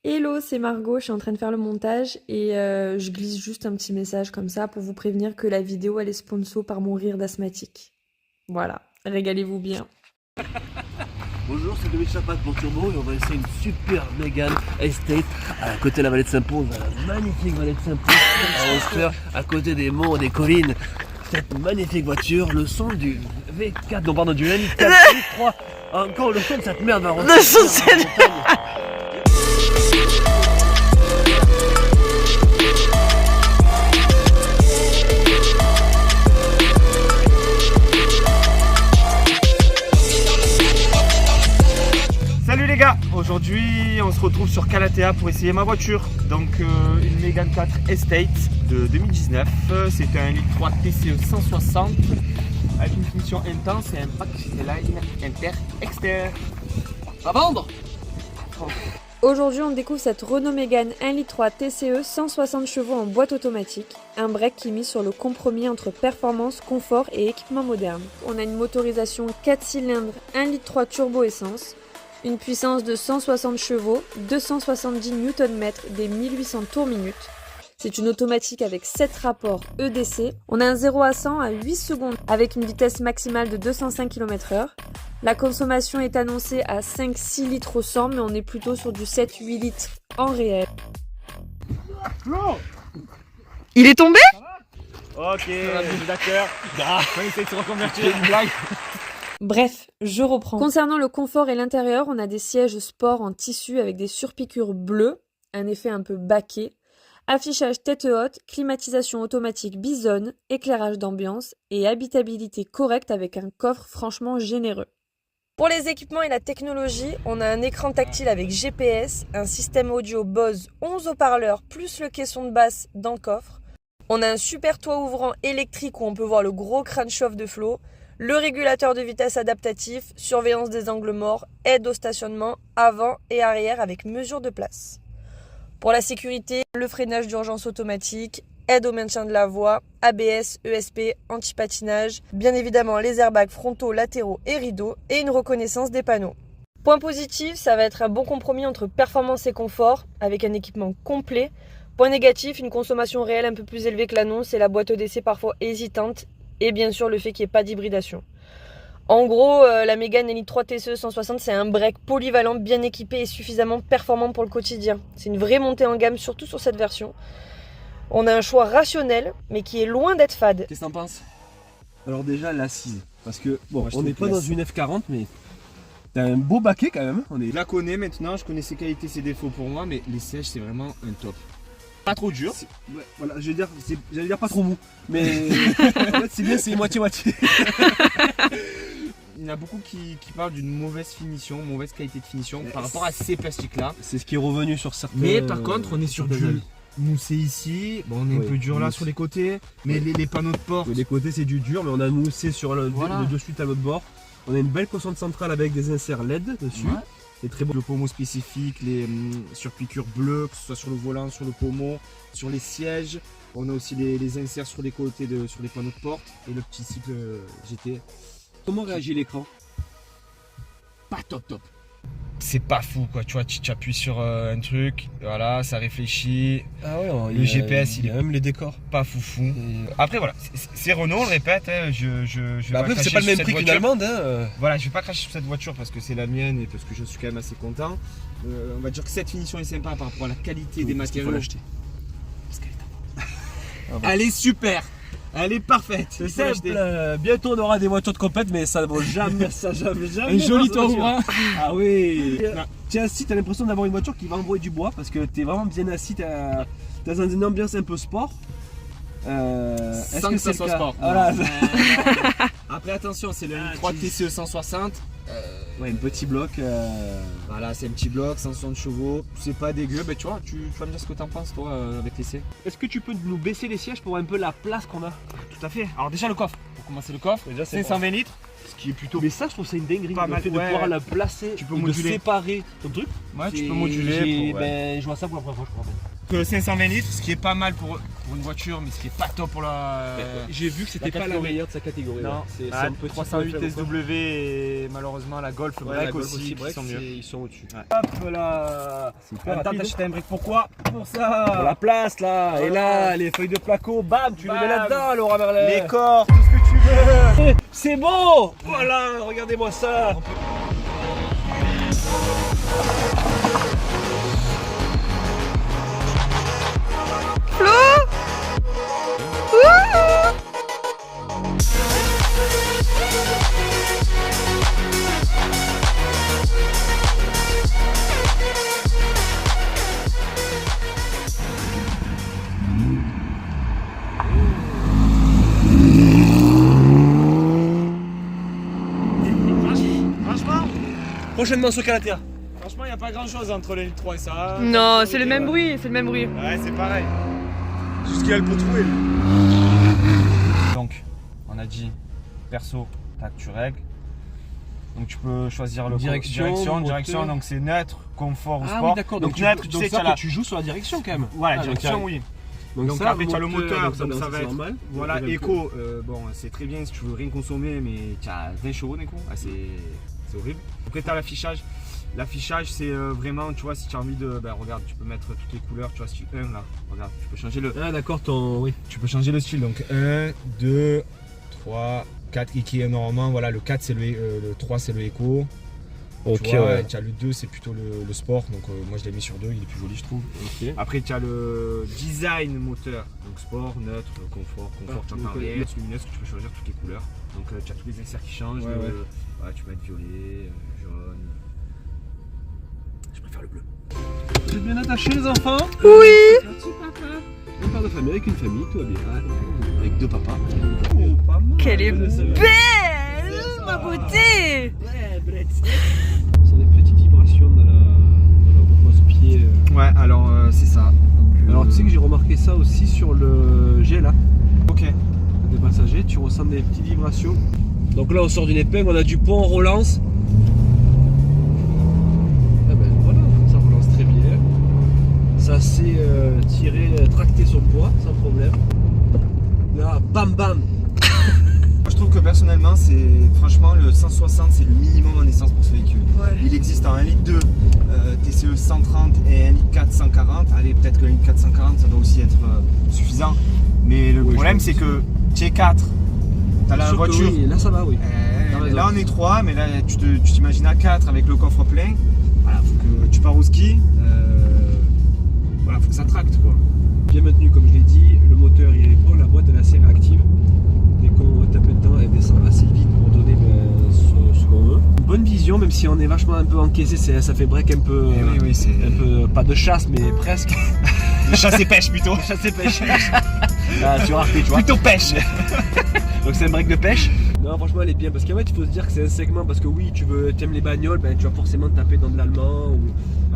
Hello, c'est Margot, je suis en train de faire le montage et je glisse juste un petit message comme ça pour vous prévenir que la vidéo elle est sponsor par mon rire d'asthmatique. Voilà, régalez-vous bien. Bonjour, c'est Dominique Chapat pour Turbo et on va essayer une super Mégane Estate à côté de la vallée de Saint-Pons, la magnifique vallée de Saint-Pons, à Auster, à côté des monts, des collines. Cette magnifique voiture, le son du V4, non pardon, du M4, M3, encore le son de cette merde va ressortir. Le son de cette Salut les gars, aujourd'hui on se retrouve sur Calatea pour essayer ma voiture. Donc une Mégane 4 Estate de 2019, c'est un i3 TCE 160 avec une finition intense et un pack line inter-exter. À vendre. Aujourd'hui, on découvre cette Renault Mégane 1.3 TCE 160 chevaux en boîte automatique, un break qui mise sur le compromis entre performance, confort et équipement moderne. On a une motorisation 4 cylindres 1.3 turbo essence, une puissance de 160 chevaux, 270 Nm, des 1800 tours minute. C'est une automatique avec 7 rapports EDC. On a un 0 à 100 à 8 secondes avec une vitesse maximale de 205 km/h. La consommation est annoncée à 5-6 litres au 100, mais on est plutôt sur du 7-8 litres en réel. Il est tombé? Ok, d'accord. On essaie de se reconvertir, une blague. Bref, je reprends. Concernant le confort et l'intérieur, on a des sièges sport en tissu avec des surpiqûres bleues, un effet un peu baquet, affichage tête haute, climatisation automatique Bison, éclairage d'ambiance et habitabilité correcte avec un coffre franchement généreux. Pour les équipements et la technologie, on a un écran tactile avec GPS, un système audio Bose 11 haut-parleurs plus le caisson de basse dans le coffre. On a un super toit ouvrant électrique où on peut voir le gros crâne chauffe de flot, le régulateur de vitesse adaptatif, surveillance des angles morts, aide au stationnement avant et arrière avec mesure de place. Pour la sécurité, le freinage d'urgence automatique, aide au maintien de la voie, ABS, ESP, anti-patinage, bien évidemment les airbags frontaux, latéraux et rideaux et une reconnaissance des panneaux. Point positif, ça va être un bon compromis entre performance et confort avec un équipement complet. Point négatif, une consommation réelle un peu plus élevée que l'annonce et la boîte EDC parfois hésitante et bien sûr le fait qu'il n'y ait pas d'hybridation. En gros, la Mégane i3 TCE 160, c'est un break polyvalent, bien équipé et suffisamment performant pour le quotidien. C'est une vraie montée en gamme, surtout sur cette version. On a un choix rationnel, mais qui est loin d'être fade. Qu'est-ce que t'en penses? Alors déjà l'assise, parce que bon, on n'est pas dans une F40, mais t'as un beau baquet quand même. Je la connais maintenant, je connais ses qualités, ses défauts pour moi, mais les sièges c'est vraiment un top. Pas trop dur. Ouais, voilà, j'allais dire pas trop mou, mais en fait c'est bien, c'est moitié-moitié. Il y en a beaucoup qui parlent d'une mauvaise finition, mauvaise qualité de finition par rapport à ces plastiques là. C'est ce qui est revenu sur certains. Mais par contre, on est sur du moussé ici. Bon, on est un peu dur là sur les côtés, mais les panneaux de porte. Les côtés c'est du dur, mais on a moussé sur le dessus tableau de bord. On a une belle console centrale avec des inserts LED dessus. Ouais. C'est très beau. Le pommeau spécifique, les surpiqûres bleues, que ce soit sur le volant, sur le pommeau, sur les sièges. On a aussi les inserts sur les côtés, sur les panneaux de porte et le petit cycle GT. Comment réagit l'écran? Pas top. C'est pas fou quoi, tu vois, tu appuies sur un truc, voilà, ça réfléchit. Ah ouais, le GPS il y a même les décors. Pas foufou. Après voilà, c'est Renault, on le répète, hein, après c'est pas le même prix qu'une allemande. Hein. Voilà, je vais pas cracher sur cette voiture parce que c'est la mienne et parce que je suis quand même assez content. On va dire que cette finition est sympa par rapport à la qualité des matériaux. Faut l'acheter. Parce qu'elle est Elle est super. Elle est parfaite. C'est simple. Bientôt on aura des voitures de compète, mais ça ne vaut jamais Un joli toit ouvrant. Ah oui. Tiens, si t'as l'impression d'avoir une voiture qui va envoyer du bois parce que t'es vraiment bien assis, t'as dans une ambiance un peu sport. Est-ce que c'est sport? Voilà. Après attention, c'est le i3 TCE 160. Ouais, un petit bloc. Voilà, c'est un petit bloc, 160 chevaux. C'est pas dégueu, mais tu vois, tu vas me dire ce que t'en penses toi avec l'essai. Est-ce que tu peux nous baisser les sièges pour voir un peu la place qu'on a? Tout à fait. Alors déjà le coffre. Pour commencer le coffre, 520 litres. Ce qui est plutôt. Mais ça, je trouve ça une dinguerie. Pas Le mal, fait de ouais. pouvoir la placer, Tu peux et de moduler. séparer ton truc. Ouais, tu C'est- peux moduler. Pour, ouais. Ben, je vois ça pour la première fois, je crois. Que 520 litres, ce qui est pas mal pour une voiture, mais ce qui est pas top pour la. J'ai vu que c'était pas la catégorie. meilleure de sa catégorie. Non, ouais. C'est ah, un petit 308 peu SW et malheureusement la Golf Ouais, Break la Golf aussi, qui Break, sont mieux. ils sont au-dessus. Ouais. Hop là. C'est hyper Attends, rapide. t'achètes un brick, pourquoi? Pour ça. Pour la place là. Et là, les feuilles de placo, bam, tu les mets Bam. là-dedans, Laura Merlet. Les corps, tout ce que tu veux. C'est beau. Voilà, regardez-moi ça. Franchement, Prochainement sur Calatea. il n'y a pas grand chose entre les 3 et ça. Non, c'est le même bruit, c'est le même bruit. Ouais, c'est pareil. Juste qu'il a le pot troué. Donc, on a dit perso, tac, tu règles. Donc tu peux choisir le Direction, direction, moteur. donc c'est neutre, confort ou Ah sport. oui, d'accord. Donc neutre, tu sais qu'il y a la. tu joues sur la direction quand même. Voilà, Ah, donc, direction, oui. Donc ça, après, tu as le moteur, donc ça c'est va être- normal. Voilà, Donc, éco, bon, c'est très bien si tu veux rien consommer, mais tu as 20 chevaux d'éco, ah, c'est horrible. Après, tu as l'affichage. L'affichage, c'est vraiment, tu vois, si tu as envie de. Ben, regarde, tu peux mettre toutes les couleurs, tu vois, si 1 là, regarde, tu peux changer le. Ah d'accord, oui. Tu peux changer le style, donc 1, 2, 3, 4, et qui est normalement, voilà, le 4 c'est le 3 c'est le éco. Ok, Tu vois, ouais. tu as le 2 c'est plutôt le sport, donc moi je l'ai mis sur 2, il est plus joli je trouve. Ok. Après tu as le design moteur, donc sport, neutre, confort, tu entends donc, rien, lumineuse que tu peux choisir toutes les couleurs. Donc tu as tous les inserts qui changent, Ouais, ouais. voilà, tu peux être violet, jaune. Je préfère le bleu. Vous êtes bien attachés les enfants? Oui. Merci papa. Un père de famille avec une famille, tout va bien. Avec 2 papas. Oh, pas mal. Qu'elle est Ouais, ça va. belle, ma beauté. Ça a des petites vibrations dans le repose-pied. Ouais, alors c'est ça. Donc, Alors tu sais que j'ai remarqué ça aussi sur le GLA. ok. Des passagers, tu ressens des petites vibrations. Donc là on sort d'une épingle, on a du pont, on relance. Ah ben voilà, ça relance très bien. Ça s'est tracté son poids sans problème. Là, bam bam. Moi, je trouve que personnellement, franchement le 160 c'est le minimum en essence pour ce véhicule. Ouais. Il existe en 1 litre 2 TCE 130 et 1 litre 4 140. Allez, peut-être que le litre 4 140 ça doit aussi être suffisant. Mais le Oui, problème je c'est pense que tu es 4, tu as la Surtout, voiture. oui, là ça va, oui. T'as raison. Là on est 3, mais là tu t'imagines à 4 avec le coffre plein. Voilà, faut que tu pars au ski. Voilà, faut que ça tracte quoi. Bien maintenu comme je l'ai dit, le moteur il est bon, la boîte elle est assez réactive. Dès qu'on tape dedans, elle descend assez vite pour donner ce qu'on veut. Une bonne vision, même si on est vachement un peu encaissé, ça fait break un peu, oui, c'est un peu, pas de chasse mais presque. de chasse et pêche plutôt. Chasse et pêche. Ah, sur Arte, tu vois. Plutôt pêche. Donc c'est un break de pêche. Non franchement elle est bien parce qu'en fait il faut se dire que c'est un segment parce que oui tu aimes les bagnoles, ben, tu vas forcément taper dans de l'allemand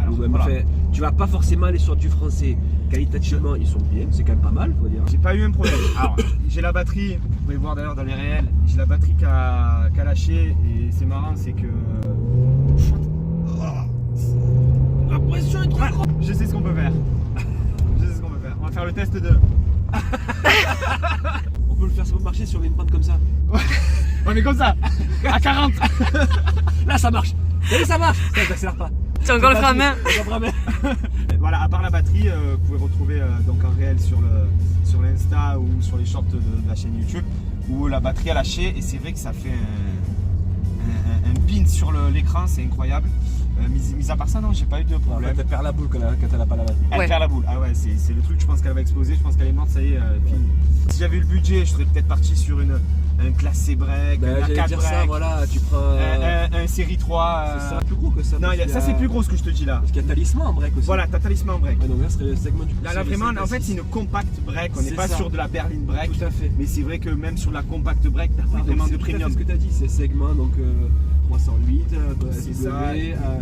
ou même voilà. fait, tu vas pas forcément aller sur du français. Qualitativement ils sont bien, c'est quand même pas mal faut dire. J'ai pas eu un problème. Alors, j'ai la batterie, vous pouvez voir d'ailleurs dans les réels, j'ai la batterie qui a lâché et c'est marrant, c'est que. La pression est trop grande. Je sais ce qu'on peut faire. Je sais ce qu'on peut faire. On va faire le test de. On peut le faire, ça peut marcher sur une pente comme ça. Ouais, mais comme ça, à 40. Là ça marche. Allez ça marche. Ça t'accélère pas. Tu as encore le frein à main. Voilà, à part la batterie, vous pouvez retrouver donc en réel sur l'Insta ou sur les shorts de la chaîne YouTube où la batterie a lâché et c'est vrai que ça fait un pin sur l'écran, c'est incroyable. Mis à part ça, non, j'ai pas eu de problème. Elle perd la boule quand elle a pas la batterie. Elle Ouais. perd la boule. Ah ouais, c'est le truc, je pense qu'elle va exploser, je pense qu'elle est morte, ça y est, fini. Si j'avais eu le budget, je serais peut-être parti sur un classe C break, un J'allais A4 dire ça, break, voilà, tu prends. un série 3. C'est ça, plus gros que ça. Non, parce qu'il y ça a- c'est plus gros ce que je te dis là. Parce qu'il y a talisman en break aussi. Voilà, t'as talisman break. Ouais, donc là, ce serait le segment du Là vraiment, en fait, c'est une compact break. On n'est C'est pas ça. sur de la berline break. Tout à fait. Mais c'est vrai que même sur la compact break, t'as pas vraiment de premium. C'est ce que tu as dit, c'est segment donc 308, C'est SW,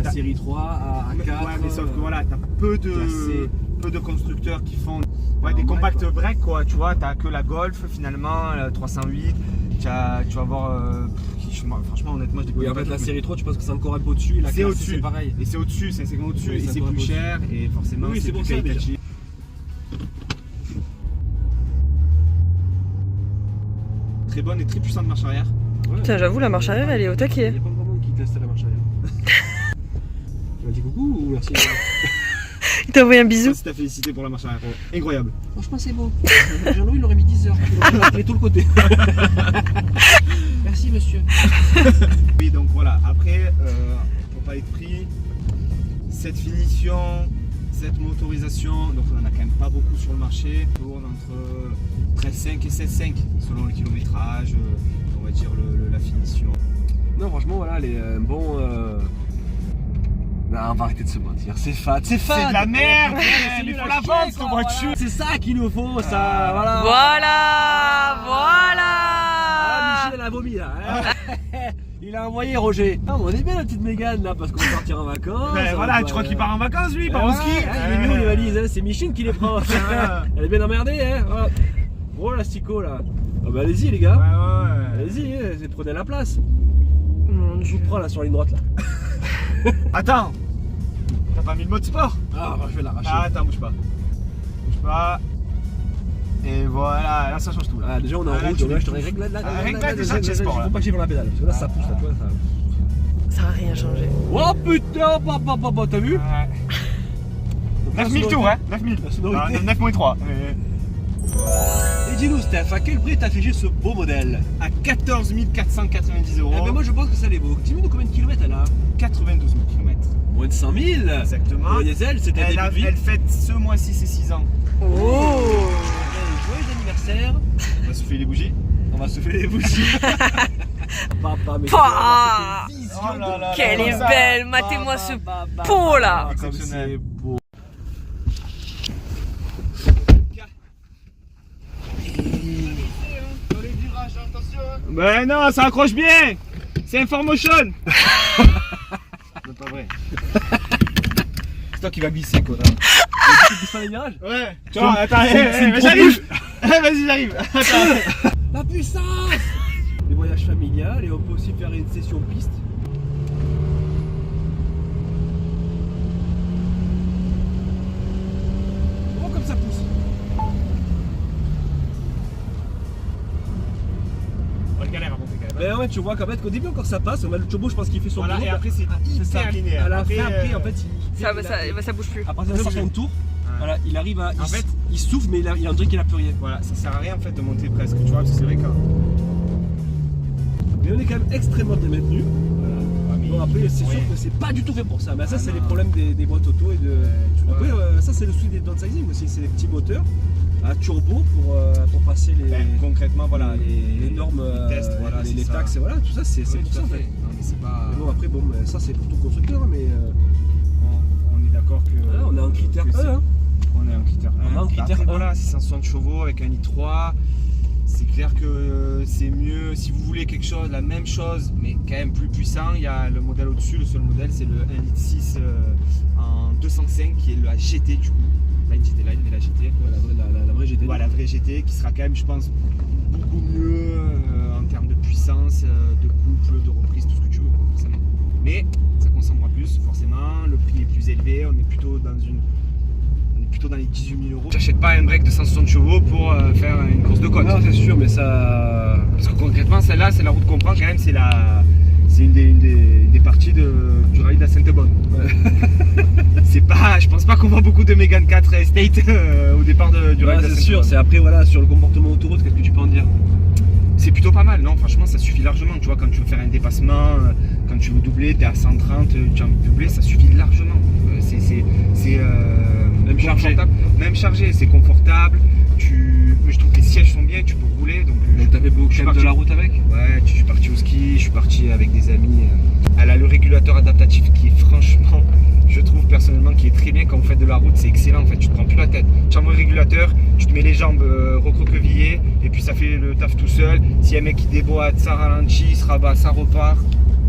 ça. série 3, à Ouais, 4. mais sauf que voilà, t'as peu classé. de constructeurs qui font En des break, compact quoi. break quoi. Tu vois, t'as que la Golf finalement, la 308. Tu vas voir franchement, honnêtement, je découvre. Oui, en fait, la série 3, tu penses que c'est encore un peu au-dessus, la c'est classe, au-dessus. c'est pareil. Et c'est au-dessus, c'est segment au-dessus, Oui, et c'est plus cher, et forcément, oui, c'est plus pour ça, qualitatif. Très bonne et très puissante marche arrière. Ouais. Putain, j'avoue, la marche arrière, elle est au taquet. Il n'y a pas grand monde qui teste la marche arrière. Tu m'as dit coucou ou merci? Il t'a envoyé un bisou. Si t'as félicité pour la marche arrière. Incroyable. Franchement, c'est beau. Jean-Louis, il aurait mis 10 heures. Il aurait tout le côté. Merci, monsieur. Oui, donc voilà. Après, pour parler de prix, cette finition, cette motorisation, donc on en a quand même pas beaucoup sur le marché. On tourne entre 13,5 et 16,5 selon le kilométrage, on va dire la finition. Non, franchement, voilà, elle est un bon. Non, on va arrêter de se mentir. C'est fade, c'est fade. C'est de la merde. C'est Il nul faut à la chier, vendre cette quoi, voiture. voilà. C'est ça qu'il nous faut, ça. Voilà. Voilà. Ah, Michel a vomi là. Hein. Il a envoyé Roger. Ah, on est bien la petite Mégane là parce qu'on va partir en vacances. Voilà, tu crois qu'il part en vacances lui, il part au ski. Il est mis où les valises, hein. C'est Michel qui les prend. Elle est bien emmerdée, hein. Voilà. Oh l'astico là. Ah bah allez-y les gars. Ouais. Allez-y, hein. Prenez la place. Je vous prends là sur la ligne droite là. Attends, t'as pas mis le mode sport? Ah, je vais l'arracher. Ah, attends, bouge pas. Bouge pas. Et voilà, là ça change tout là. Ah, déjà on est en Ah, là, route, tu donc là mets je te tout. règle là. Règle là, déjà, tu es sport, Il là. faut pas que j'aille vers la pédale parce que là ça pousse là, tu vois. Ça... Ça a rien changé. Oh putain, papa, t'as vu? Ouais. 9000 tout, hein? 9000. Non, 9 moins 3. Et dis-nous, Steph, à quel prix t'as affiché ce beau modèle? À 14 490 euros. Eh ben moi je pense que ça l'est beau. Dis-nous combien de kilomètres elle a? 92 000 km. Moins de 100 000. Exactement. Pour le diesel, c'était Elle, début de vie. elle fête ce mois-ci ses 6 ans. Oh. Joyeux anniversaire. On va souffler les bougies. On va souffler les bougies. Papa, mais Pouah. cette vision Oh là là de- Qu'elle comme est ça. belle. Matez-moi ce pot là. Comme Exceptionnel. c'est beau. Ben non, ça accroche bien. C'est un 4Motion. Non, pas vrai. C'est toi qui va glisser quoi. Tu glisses pas les virages? Ouais. Tu vois, attends, j'arrive. Vas-y, j'arrive. La puissance. Les voyages familiales et on peut aussi faire une session piste. Oh comme ça pousse. On galère à monter quand même. Mais ouais, tu vois qu'en fait qu'au début encore ça passe, on a le turbo je pense qu'il fait son Voilà, boulot. et après c'est ça. hyper linéaire. À la fin, après euh, en fait Ça bouge plus. à partir d'un certain tour, Ouais. voilà, il arrive à. En fait, il souffle mais il a un truc qu'il a plus rien. Voilà, ça sert à rien en fait de monter presque, tu vois, parce que c'est vrai quand. Mais on est quand même extrêmement bien maintenu. mais Bon après c'est sûr ouais. que c'est pas du tout fait pour ça. Mais ça Ah c'est non. les problèmes des boîtes auto et de. tu vois. Après ça c'est le souci des downsizing aussi, c'est les petits moteurs à turbo pour passer les. Ben, concrètement, voilà, les normes, les tests, voilà, les c'est ça. taxes et voilà, tout ça c'est Oui, pour tout ça à en fait. Non, mais c'est pas. Mais bon après bon ça c'est pour tout constructeur mais On est d'accord que. on est en critère que c'est- 1 hein. On est en critère 1. On est en critère Après, 1. voilà, 660 chevaux avec un i3. C'est clair que c'est mieux si vous voulez quelque chose, la même chose, mais quand même plus puissant. Il y a le modèle au-dessus, le seul modèle, c'est le 1,6 litre en 205 qui est la GT du coup. Pas une GT Line, mais la GT. La vraie GT. Voilà, la vraie GT qui sera quand même, je pense, beaucoup mieux en termes de puissance, de couple, de reprise, tout ce que tu veux, quoi, forcément. Mais ça consommera plus, forcément. Le prix est plus élevé. On est plutôt dans les 18 000 euros. J'achète pas un break de 160 chevaux pour faire une course de côte. Non c'est sûr mais ça. Parce que concrètement, celle-là, c'est la route qu'on prend quand même, c'est une des parties du rallye de la Sainte-Bonne. C'est pas, je pense pas qu'on voit beaucoup de Mégane 4 Estate au départ du rallye de la c'est Sainte-Bonne. sûr, c'est après voilà sur le comportement autoroute, qu'est-ce que tu peux en dire? C'est plutôt pas mal, non, franchement ça suffit largement, tu vois, quand tu veux faire un dépassement, quand tu veux doubler, t'es à 130, tu as envie de doubler, ça suffit largement. C'est Même chargé. confortable, même chargé, c'est confortable, je trouve que les sièges sont bien, tu peux rouler, donc t'as fait beaucoup je suis de parti- la route avec? Ouais, je suis parti au ski, je suis parti avec des amis. Elle a le régulateur adaptatif qui est franchement, je trouve personnellement, qui est très bien quand vous faites de la route, c'est excellent en fait, tu te prends plus la tête. Tu envoies le régulateur, tu te mets les jambes recroquevillées et puis ça fait le taf tout seul. Si y a un mec qui déboîte, ça ralentit, ça rabat, ça repart,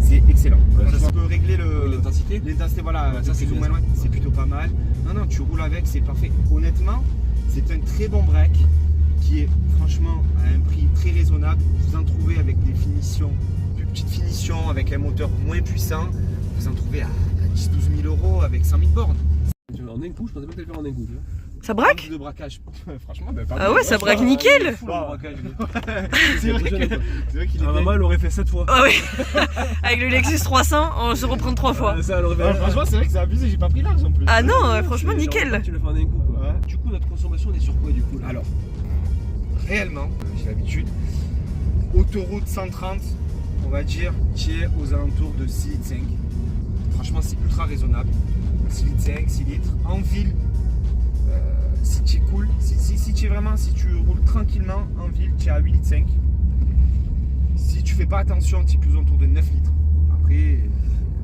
c'est excellent. Ouais, ça, Franchement, tu peux régler L'intensité? l'intensité, voilà, Ouais, ça, c'est plus ou bien, moins ça. loin, c'est plutôt pas mal. Non, tu roules avec, c'est parfait. Honnêtement, c'est un très bon break qui est franchement à un prix très raisonnable. Vous en trouvez avec des finitions petite finition avec un moteur moins puissant, vous en trouvez à 10-12 000 € avec 100 000 bornes. En un coup, je pensais pas que tu le faire en un coup. Ça braque? De braquage, franchement, Ah ouais, ça braque nickel. C'est vrai qu'il est. Maman, elle aurait fait 7 fois. Ah oui. Avec le Lexus 300, on se reprend 3 fois. Ça, elle aurait fait... Franchement, c'est vrai que c'est abusé, j'ai pas pris large en plus. Ah non, franchement, nickel. Tu le fais en un coup. Quoi. Ouais. Du coup, notre consommation, elle est sur quoi du coup là? Alors, réellement, j'ai l'habitude, autoroute 130, on va dire, qui est aux alentours de 6,5 litres. Franchement, c'est ultra raisonnable. 6,5 litres, 6 litres. En ville, si tu es cool, si tu roules tranquillement en ville, tu es à 8,5 litres. Si tu fais pas attention, tu es plus autour de 9 litres. Après,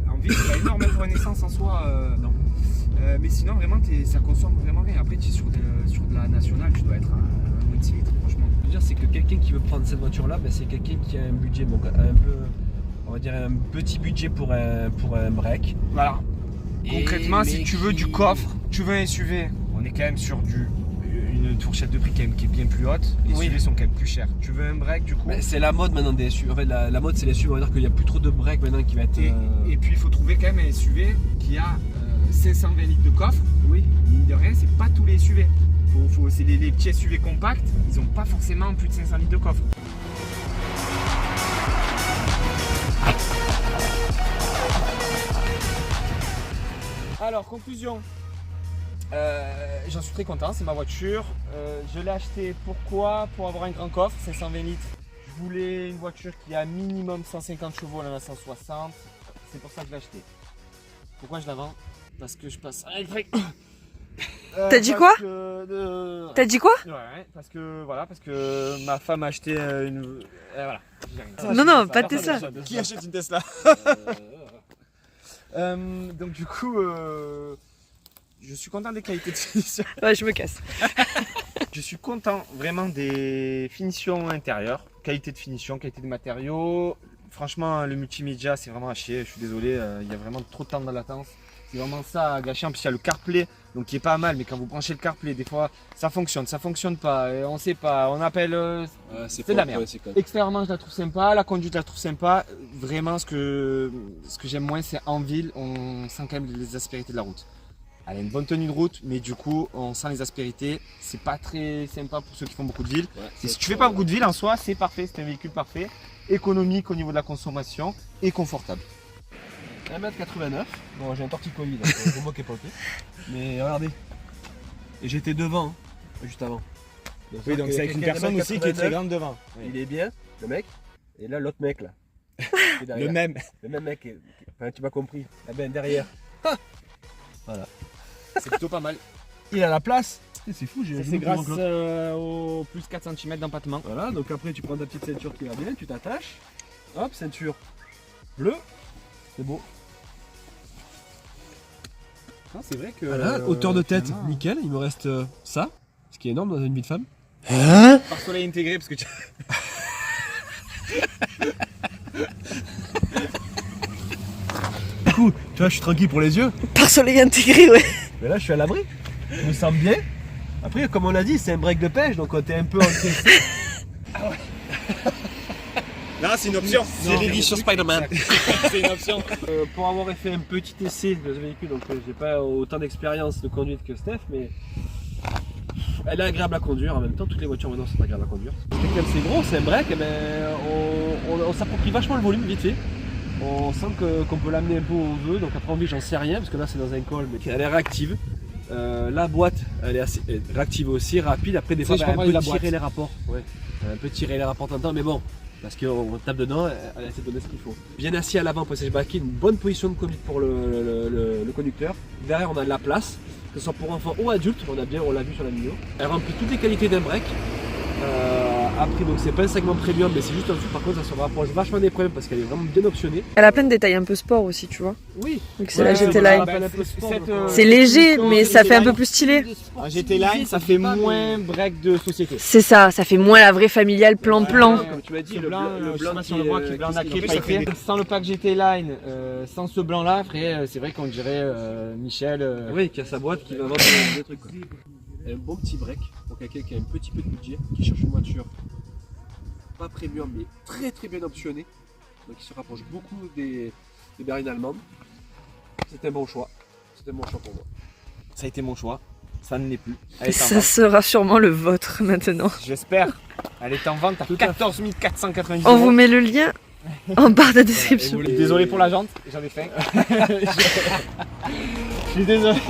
en ville, c'est pas énorme pour une essence en soi, non. Mais sinon, vraiment, ça consomme vraiment rien. Après, tu es sur de la nationale, tu dois être à moins de 6 litres, franchement. Ce que je veux dire, c'est que quelqu'un qui veut prendre cette voiture-là, ben, c'est quelqu'un qui a un budget, donc un peu, on va dire un petit budget pour un break. Voilà. Concrètement, si mais tu veux du coffre, tu veux un SUV, on est quand même sur une fourchette de prix quand même qui est bien plus haute. Les SUV sont quand même plus chers. Tu veux un break du coup? Ben, c'est la mode maintenant des SUV. En fait, la mode, c'est les SUV. On va dire qu'il n'y a plus trop de break maintenant qui va être. Et puis il faut trouver quand même un SUV qui a 520 litres de coffre. Oui. Mine de rien, c'est pas tous les SUV. C'est les petits SUV compacts, ils n'ont pas forcément plus de 500 litres de coffre. Alors, conclusion. J'en suis très content, c'est ma voiture. Je l'ai acheté pourquoi? Pour avoir un grand coffre, 520 litres. Je voulais une voiture qui a minimum 150 chevaux, elle en a 160. C'est pour ça que je l'ai acheté. Pourquoi je la vends? Parce que je passe à l'électrique. T'as dit quoi? T'as dit quoi? Ouais, parce que ma femme a acheté une. Voilà. Non, pas de Tesla. Qui achète une Tesla? Donc du coup, je suis content des qualités de finition. Ouais, je me casse. Je suis content vraiment des finitions intérieures, qualité de finition, qualité de matériaux. Franchement, le multimédia, c'est vraiment à chier. Je suis désolé, il y a vraiment trop de temps de latence. C'est vraiment ça à gâcher. En plus, il y a le CarPlay, donc qui est pas mal. Mais quand vous branchez le CarPlay, des fois, ça fonctionne pas. Et on sait pas. On appelle. C'est de la merde. Ouais, Extérieurement, je la trouve sympa. La conduite, je la trouve sympa. Vraiment, ce que j'aime moins, c'est en ville, on sent quand même les aspérités de la route. Elle a une bonne tenue de route, mais du coup, on sent les aspérités. C'est pas très sympa pour ceux qui font beaucoup de ville. Ouais, et si tu fais pas beaucoup de ville en soi, c'est parfait. C'est un véhicule parfait, économique au niveau de la consommation et confortable. 1m89. Bon, j'ai un torticolis, donc je me moque pas. Mais regardez. Et j'étais devant, hein, juste avant. Oui, donc c'est avec une personne aussi qui est très grande devant. Oui. Il est bien, le mec. Et là, l'autre mec, là. Le même. Le même mec. Enfin, tu m'as compris. Ah ben, derrière. Voilà. C'est plutôt pas mal. Il a la place. C'est fou, j'ai C'est grâce au plus 4 cm d'empattement. Voilà, donc après, tu prends ta petite ceinture qui va bien, tu t'attaches. Hop, ceinture bleue. C'est beau. Non, c'est vrai que. Voilà, hauteur de tête, nickel. Il me reste ça, ce qui est énorme dans une vie de femme. Par soleil intégré, parce que tu. Du coup, tu vois, je suis tranquille pour les yeux. Par soleil intégré, ouais. Mais là, je suis à l'abri. Je me sens bien. Après, comme on l'a dit, c'est un break de pêche, donc t'es un peu encaissé. Ah ouais. Non, c'est une option. C'est les vies sur Spider-Man. C'est une option. Pour avoir fait un petit essai de ce véhicule, donc j'ai pas autant d'expérience de conduite que Steph, mais elle est agréable à conduire. En même temps, toutes les voitures maintenant sont agréables à conduire. Comme c'est gros, c'est un break, et ben, on s'approprie vachement le volume vite fait. On sent qu'on peut l'amener un peu où on veut, donc après en vie j'en sais rien, parce que là c'est dans un col, mais elle est réactive. La boîte, elle est assez réactive aussi, rapide. Après des fois, je un peu la boîte. tirer les rapports. Ouais. Un peu tirer les rapports temps, mais bon. Parce qu'on tape dedans, elle essaie de donner ce qu'il faut. Bien assis à l'avant pour siège baquet, une bonne position de conduite pour le conducteur. Derrière, on a de la place, que ce soit pour enfants ou adultes, on l'a vu sur la vidéo. Elle remplit toutes les qualités d'un break. Après, donc c'est pas un segment premium, mais c'est juste un dessous. Par contre, ça se rapproche vachement des premiums parce qu'elle est vraiment bien optionnée. Elle a plein de détails un peu sport aussi, tu vois. Oui. Donc c'est la GT Line. Bah, C'est léger, mais ça fait un peu plus stylé. Un GT Line, ça fait moins break de société. C'est ça fait moins la vraie familiale plan-plan. Comme tu m'as dit, Le blanc qui on le voit qui est blanc nacré, pas écrit. Sans le pack GT Line, sans ce blanc là, c'est vrai qu'on dirait Michel. Oui, qui a sa boîte, qui va vendre des trucs. Quoi. Un bon petit break pour quelqu'un qui a un petit peu de budget, qui cherche une voiture pas premium mais très très bien optionnée. donc il se rapproche beaucoup des berlines allemandes. C'est un bon choix. C'est un bon choix pour moi. Ça a été mon choix. Ça ne l'est plus. Ça sera sûrement le vôtre maintenant. J'espère. Elle est en vente à 14 490 €. On vous met le lien en barre de description. Voilà, désolé pour la jante, j'en ai faim. Je suis désolé.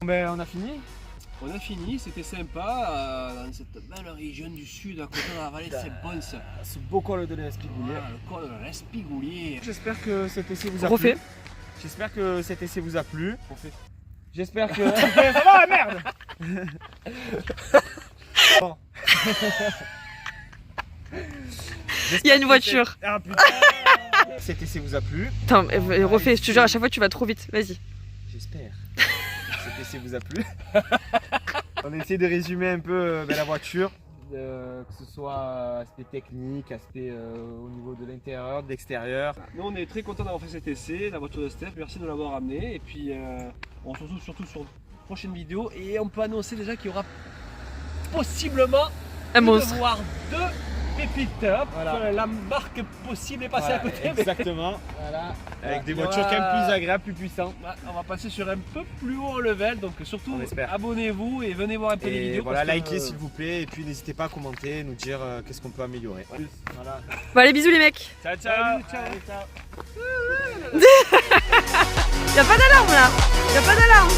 Ben, on a fini. On a fini, c'était sympa dans cette belle région du sud à côté de la vallée de Saint-Pons. Ce beau col de l'Espigoulier. Le col de l'Espigoulier. J'espère que cet essai vous a Refait. plu. J'espère que cet essai vous a plu. J'espère que. Ça va la merde. Bon. Il y a une voiture. Ah putain. Cet essai vous a plu. Attends, refais, je te jure, à chaque fois tu vas trop vite. Vas-y. J'espère. Cet essai vous a plu. On a essayé de résumer un peu la voiture, que ce soit aspect technique, aspect au niveau de l'intérieur, de l'extérieur. Nous on est très contents d'avoir fait cet essai, la voiture de Steph, merci de l'avoir amené et puis on se retrouve surtout sur une prochaine vidéo et on peut annoncer déjà qu'il y aura possiblement Un monstre. voire 2 pépites. Voilà. La marque possible est passée à côté. Exactement. Voilà. Avec des voitures quand même plus agréables, plus puissantes. On va passer sur un peu plus haut level, donc surtout abonnez-vous et venez voir un peu les vidéos. Voilà, likez s'il vous plaît et puis n'hésitez pas à commenter, nous dire qu'est-ce qu'on peut améliorer. Voilà. Bon allez, bisous les mecs. Ciao ciao. Y'a pas d'alarme là. Y'a pas d'alarme.